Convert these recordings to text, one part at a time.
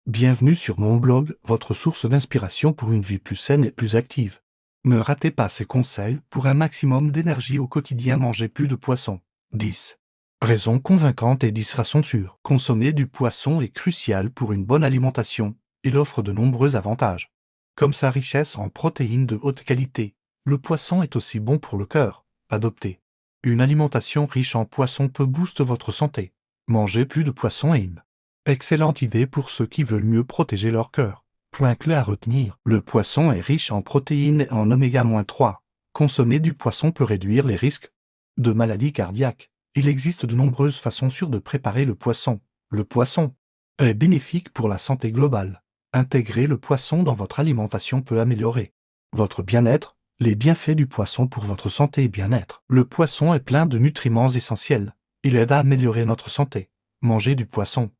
Bienvenue sur mon blog, votre source d'inspiration pour une vie plus saine et plus active. Ne ratez pas ces conseils pour un maximum d'énergie au quotidien. Mangez plus de poisson. 10. Raisons convaincantes et 10 façons sûres. Consommer du poisson est crucial pour une bonne alimentation. Il offre de nombreux avantages. Comme sa richesse en protéines de haute qualité, le poisson est aussi bon pour le cœur. Adoptez. Une alimentation riche en poisson peut booster votre santé. Mangez plus de poisson et une excellente idée pour ceux qui veulent mieux protéger leur cœur. Point clé à retenir, le poisson est riche en protéines et en oméga-3. Consommer du poisson peut réduire les risques de maladies cardiaques. Il existe de nombreuses façons sûres de préparer le poisson. Le poisson est bénéfique pour la santé globale. Intégrer le poisson dans votre alimentation peut améliorer votre bien-être. Les bienfaits du poisson pour votre santé et bien-être. Le poisson est plein de nutriments essentiels. Il aide à améliorer notre santé. Manger du poisson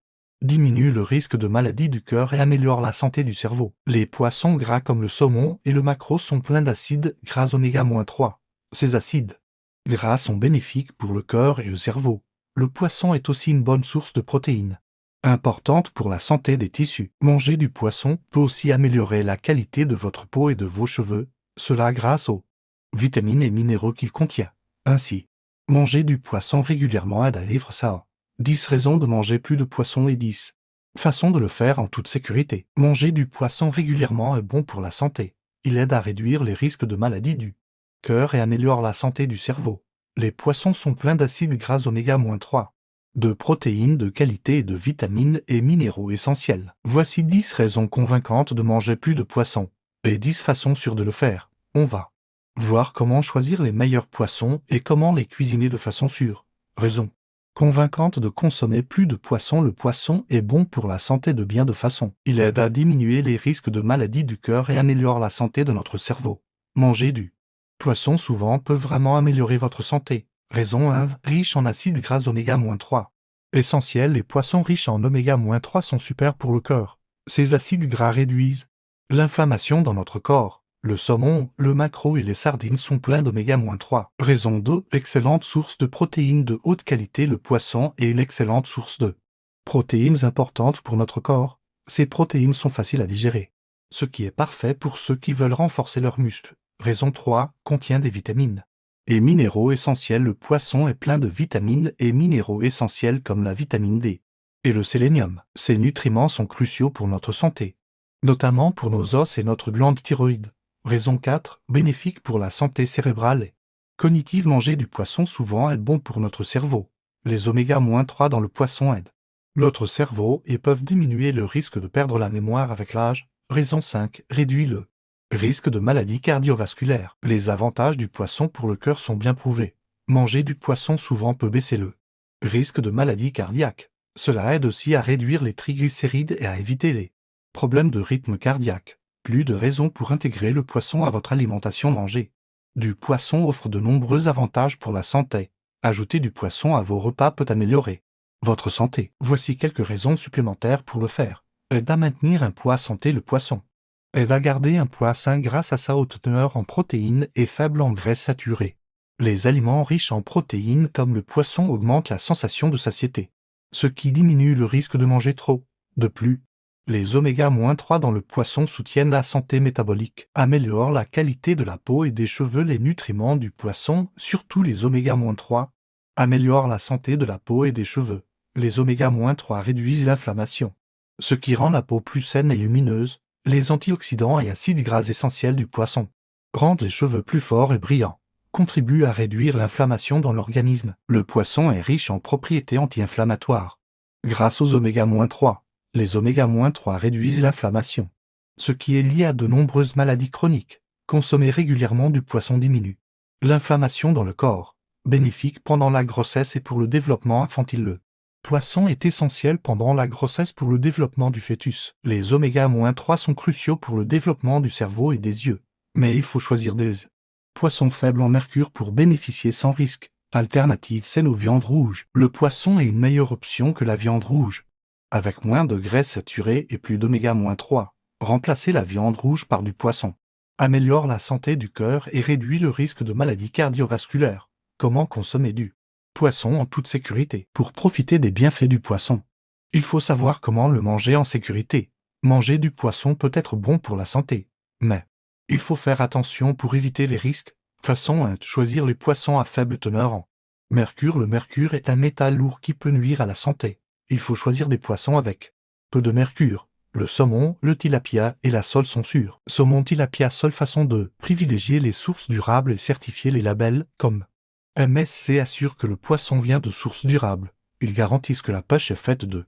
diminue le risque de maladies du cœur et améliore la santé du cerveau. Les poissons gras comme le saumon et le maquereau sont pleins d'acides gras oméga-3. Ces acides gras sont bénéfiques pour le cœur et le cerveau. Le poisson est aussi une bonne source de protéines, importante pour la santé des tissus. Manger du poisson peut aussi améliorer la qualité de votre peau et de vos cheveux, cela grâce aux vitamines et minéraux qu'il contient. Ainsi, manger du poisson régulièrement aide à vivre ça. 10 raisons de manger plus de poisson et 10 façons de le faire en toute sécurité. Manger du poisson régulièrement est bon pour la santé. Il aide à réduire les risques de maladies du cœur et améliore la santé du cerveau. Les poissons sont pleins d'acides gras oméga-3, de protéines de qualité et de vitamines et minéraux essentiels. Voici 10 raisons convaincantes de manger plus de poisson et 10 façons sûres de le faire. On va voir comment choisir les meilleurs poissons et comment les cuisiner de façon sûre. Raison convaincante de consommer plus de poisson. Le poisson est bon pour la santé de bien de façons. Il aide à diminuer les risques de maladies du cœur et améliore la santé de notre cerveau. Manger du poisson souvent peut vraiment améliorer votre santé. Raison 1. Riche en acides gras oméga-3. Essentiel, les poissons riches en oméga-3 sont super pour le cœur. Ces acides gras réduisent l'inflammation dans notre corps. Le saumon, le maquereau et les sardines sont pleins d'oméga-3. Raison 2. Excellente source de protéines de haute qualité. Le poisson est une excellente source de protéines importantes pour notre corps. Ces protéines sont faciles à digérer, ce qui est parfait pour ceux qui veulent renforcer leurs muscles. Raison 3. Contient des vitamines et minéraux essentiels. Le poisson est plein de vitamines et minéraux essentiels comme la vitamine D et le sélénium. Ces nutriments sont cruciaux pour notre santé, notamment pour nos os et notre glande thyroïde. Raison 4. Bénéfique pour la santé cérébrale et cognitive. Manger du poisson souvent est bon pour notre cerveau. Les oméga-3 dans le poisson aident notre cerveau et peuvent diminuer le risque de perdre la mémoire avec l'âge. Raison 5. Réduit le risque de maladies cardiovasculaires. Les avantages du poisson pour le cœur sont bien prouvés. Manger du poisson souvent peut baisser le risque de maladies cardiaques. Cela aide aussi à réduire les triglycérides et à éviter les problèmes de rythme cardiaque. Plus de raisons pour intégrer le poisson à votre alimentation. Manger du poisson offre de nombreux avantages pour la santé. Ajouter du poisson à vos repas peut améliorer votre santé. Voici quelques raisons supplémentaires pour le faire. Aide à maintenir un poids santé. Le poisson aide à garder un poids sain grâce à sa haute teneur en protéines et faible en graisses saturées. Les aliments riches en protéines comme le poisson augmentent la sensation de satiété, ce qui diminue le risque de manger trop. De plus, les oméga-3 dans le poisson soutiennent la santé métabolique, améliorent la qualité de la peau et des cheveux. Les nutriments du poisson, surtout les oméga-3, améliorent la santé de la peau et des cheveux. Les oméga-3 réduisent l'inflammation, ce qui rend la peau plus saine et lumineuse. Les antioxydants et acides gras essentiels du poisson rendent les cheveux plus forts et brillants, contribuent à réduire l'inflammation dans l'organisme. Le poisson est riche en propriétés anti-inflammatoires. Grâce aux oméga-3, les oméga-3 réduisent l'inflammation, ce qui est lié à de nombreuses maladies chroniques. Consommer régulièrement du poisson diminue l'inflammation dans le corps, bénéfique pendant la grossesse et pour le développement infantile. Le poisson est essentiel pendant la grossesse pour le développement du fœtus. Les oméga-3 sont cruciaux pour le développement du cerveau et des yeux, mais il faut choisir des poissons faibles en mercure pour bénéficier sans risque. Alternative saine aux viandes rouges. Le poisson est une meilleure option que la viande rouge, avec moins de graisses saturées et plus d'oméga-3. Remplacer la viande rouge par du poisson améliore la santé du cœur et réduit le risque de maladies cardiovasculaires. Comment consommer du poisson en toute sécurité? Pour profiter des bienfaits du poisson, il faut savoir comment le manger en sécurité. Manger du poisson peut être bon pour la santé, mais il faut faire attention pour éviter les risques. Façon 1. Choisir les poissons à faible teneur en mercure. Le mercure est un métal lourd qui peut nuire à la santé. Il faut choisir des poissons avec peu de mercure. Le saumon, le tilapia et la sole sont sûrs. Saumon, tilapia, sole. Façon 2. Privilégier les sources durables et certifier les labels comme MSC assure que le poisson vient de sources durables. Ils garantissent que la pêche est faite de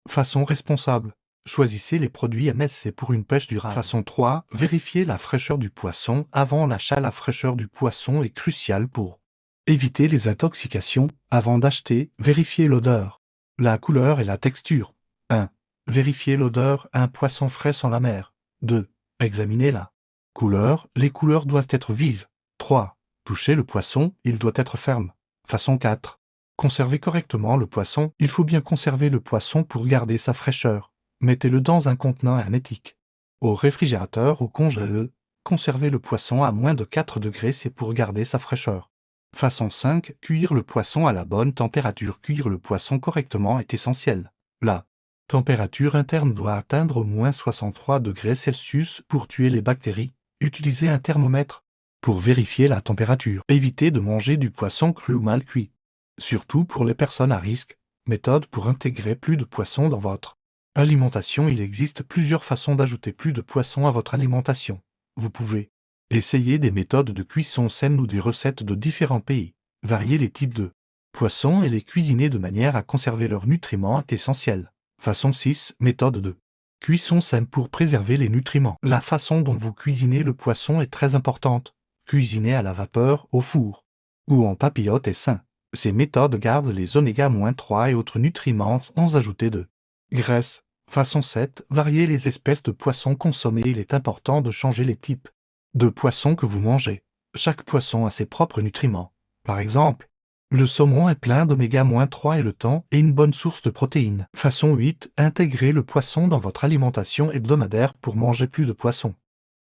façon responsable. Choisissez les produits MSC pour une pêche durable. Façon 3. Vérifiez la fraîcheur du poisson avant l'achat. La fraîcheur du poisson est cruciale pour éviter les intoxications. Avant d'acheter, vérifiez l'odeur, la couleur et la texture. 1. Vérifiez l'odeur. Un poisson frais sans la mer. 2. Examinez la couleur. Les couleurs doivent être vives. 3. Touchez le poisson, il doit être ferme. Façon 4. Conservez correctement le poisson. Il faut bien conserver le poisson pour garder sa fraîcheur. Mettez-le dans un contenant hermétique. Au réfrigérateur ou congèle-le. Conservez le poisson à moins de 4 degrés, c'est pour garder sa fraîcheur. Façon 5. Cuire le poisson à la bonne température. Cuire le poisson correctement est essentiel. La température interne doit atteindre au moins 63 degrés Celsius pour tuer les bactéries. Utilisez un thermomètre pour vérifier la température. Évitez de manger du poisson cru ou mal cuit. Surtout pour les personnes à risque. Méthode pour intégrer plus de poisson dans votre alimentation. Il existe plusieurs façons d'ajouter plus de poisson à votre alimentation. Vous pouvez essayer des méthodes de cuisson saine ou des recettes de différents pays. Varier les types de poissons et les cuisiner de manière à conserver leurs nutriments est essentiel. Façon 6. Méthode de cuisson saine pour préserver les nutriments. La façon dont vous cuisinez le poisson est très importante. Cuisiner à la vapeur, au four ou en papillote est sain. Ces méthodes gardent les oméga-3 et autres nutriments sans ajouter de graisse. Façon 7. Varier les espèces de poissons consommés. Il est important de changer les types de poissons que vous mangez. Chaque poisson a ses propres nutriments. Par exemple, le saumon est plein d'oméga-3 et le thon est une bonne source de protéines. Façon 8. Intégrer le poisson dans votre alimentation hebdomadaire pour manger plus de poissons.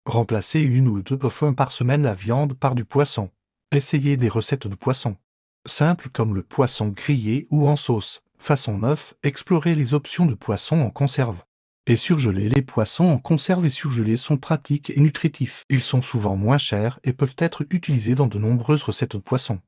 Remplacez 1 ou 2 fois par semaine la viande par du poisson. Essayez des recettes de poisson simples comme le poisson grillé ou en sauce. Façon 9. Explorer les options de poissons en conserve et surgeler. Les poissons en conserve et surgelés sont pratiques et nutritifs. Ils sont souvent moins chers et peuvent être utilisés dans de nombreuses recettes de poisson,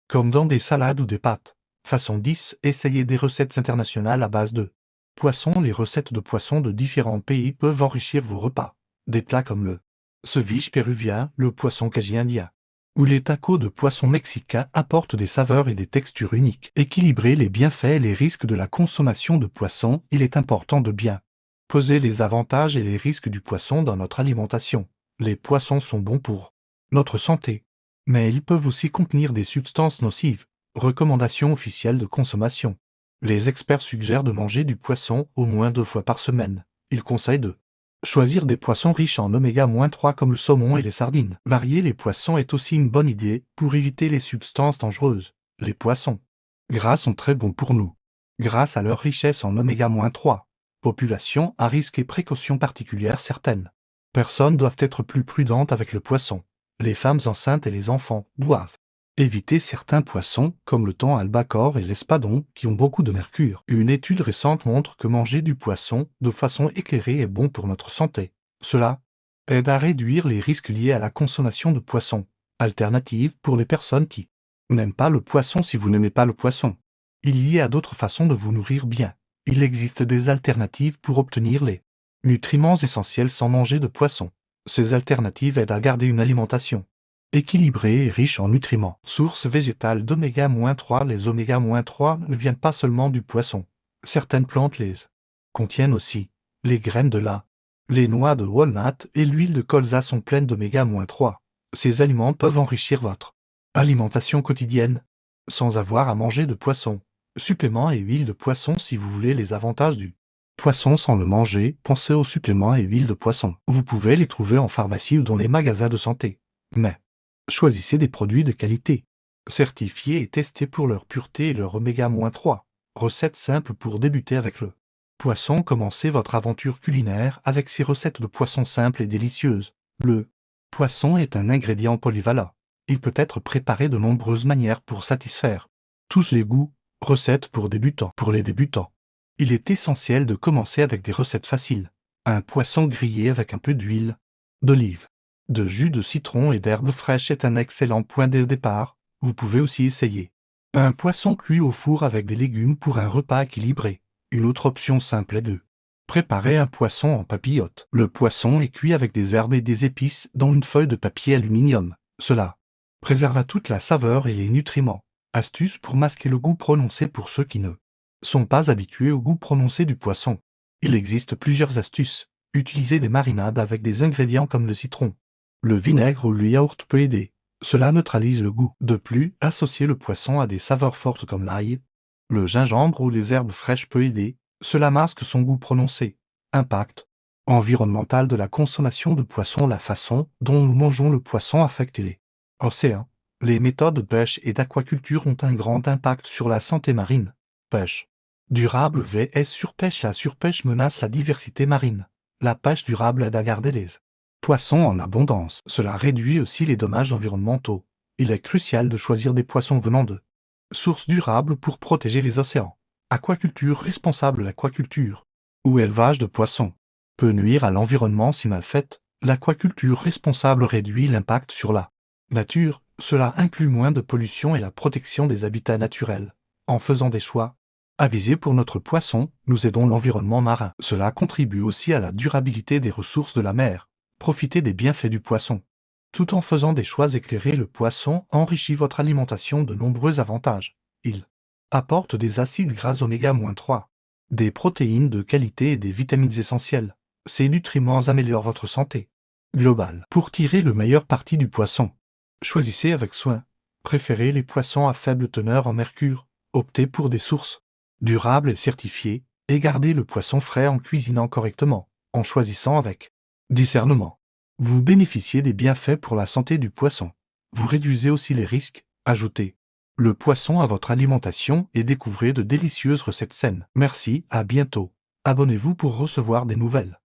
comme dans des salades ou des pâtes. Façon 10. Essayez des recettes internationales à base de poisson. Les recettes de poissons de différents pays peuvent enrichir vos repas. Des plats comme le ceviche péruvien, le poisson cajun indien ou les tacos de poisson mexicain apportent des saveurs et des textures uniques. Équilibrer les bienfaits et les risques de la consommation de poisson. Il est important de bien peser les avantages et les risques du poisson dans notre alimentation. Les poissons sont bons pour notre santé, mais ils peuvent aussi contenir des substances nocives. Recommandations officielles de consommation. Les experts suggèrent de manger du poisson au moins 2 fois par semaine. Ils conseillent de choisir des poissons riches en oméga-3 comme le saumon et les sardines. Varier les poissons est aussi une bonne idée pour éviter les substances dangereuses. Les poissons gras sont très bons pour nous, grâce à leur richesse en oméga-3. Population à risque et précautions particulières. Certaines personnes doivent être plus prudentes avec le poisson. Les femmes enceintes et les enfants doivent éviter certains poissons, comme le thon albacore et l'espadon, qui ont beaucoup de mercure. Une étude récente montre que manger du poisson de façon éclairée est bon pour notre santé. Cela aide à réduire les risques liés à la consommation de poissons. Alternative pour les personnes qui n'aiment pas le poisson. Si vous n'aimez pas le poisson, il y a d'autres façons de vous nourrir bien. Il existe des alternatives pour obtenir les nutriments essentiels sans manger de poisson. Ces alternatives aident à garder une alimentation équilibrée et riche en nutriments. Source végétale d'oméga-3. Les oméga-3 ne viennent pas seulement du poisson. Certaines plantes les contiennent aussi. Les graines de lin, les noix de walnut et l'huile de colza sont pleines d'oméga-3. Ces aliments peuvent enrichir votre alimentation quotidienne sans avoir à manger de poisson. Suppléments et huile de poisson. Si vous voulez les avantages du poisson sans le manger, pensez aux suppléments et huiles de poisson. Vous pouvez les trouver en pharmacie ou dans les magasins de santé. Mais choisissez des produits de qualité, certifiés et testés pour leur pureté et leur oméga-3. Recette simple pour débuter avec le poisson. Commencez votre aventure culinaire avec ces recettes de poisson simples et délicieuses. Le poisson est un ingrédient polyvalent. Il peut être préparé de nombreuses manières pour satisfaire tous les goûts. Recettes pour débutants. Pour les débutants, il est essentiel de commencer avec des recettes faciles. Un poisson grillé avec un peu d'huile d'olive, de jus de citron et d'herbes fraîches est un excellent point de départ, vous pouvez aussi essayer. Un poisson cuit au four avec des légumes pour un repas équilibré. Une autre option simple est de préparer un poisson en papillote. Le poisson est cuit avec des herbes et des épices dans une feuille de papier aluminium. Cela préserve toute la saveur et les nutriments. Astuce pour masquer le goût prononcé pour ceux qui ne sont pas habitués au goût prononcé du poisson. Il existe plusieurs astuces. Utilisez des marinades avec des ingrédients comme le citron. Le vinaigre ou le yaourt peut aider. Cela neutralise le goût. De plus, associer le poisson à des saveurs fortes comme l'ail, le gingembre ou les herbes fraîches peut aider. Cela masque son goût prononcé. Impact environnemental de la consommation de poisson. La façon dont nous mangeons le poisson affecte les océans. Les méthodes de pêche et d'aquaculture ont un grand impact sur la santé marine. Pêche durable vs surpêche. La surpêche menace la diversité marine. La pêche durable aide à garder les poissons en abondance. Cela réduit aussi les dommages environnementaux. Il est crucial de choisir des poissons venant de sources durables pour protéger les océans. Aquaculture responsable. L'aquaculture ou élevage de poissons peut nuire à l'environnement si mal faite. L'aquaculture responsable réduit l'impact sur la nature. Cela inclut moins de pollution et la protection des habitats naturels. En faisant des choix avisés pour notre poisson, nous aidons l'environnement marin. Cela contribue aussi à la durabilité des ressources de la mer. Profitez des bienfaits du poisson. Tout en faisant des choix éclairés, le poisson enrichit votre alimentation de nombreux avantages. Il apporte des acides gras oméga-3, des protéines de qualité et des vitamines essentielles. Ces nutriments améliorent votre santé globale. Pour tirer le meilleur parti du poisson, choisissez avec soin. Préférez les poissons à faible teneur en mercure. Optez pour des sources durables et certifiées, et gardez le poisson frais en cuisinant correctement, en choisissant avec discernement. Vous bénéficiez des bienfaits pour la santé du poisson. Vous réduisez aussi les risques. Ajoutez le poisson à votre alimentation et découvrez de délicieuses recettes saines. Merci, à bientôt. Abonnez-vous pour recevoir des nouvelles.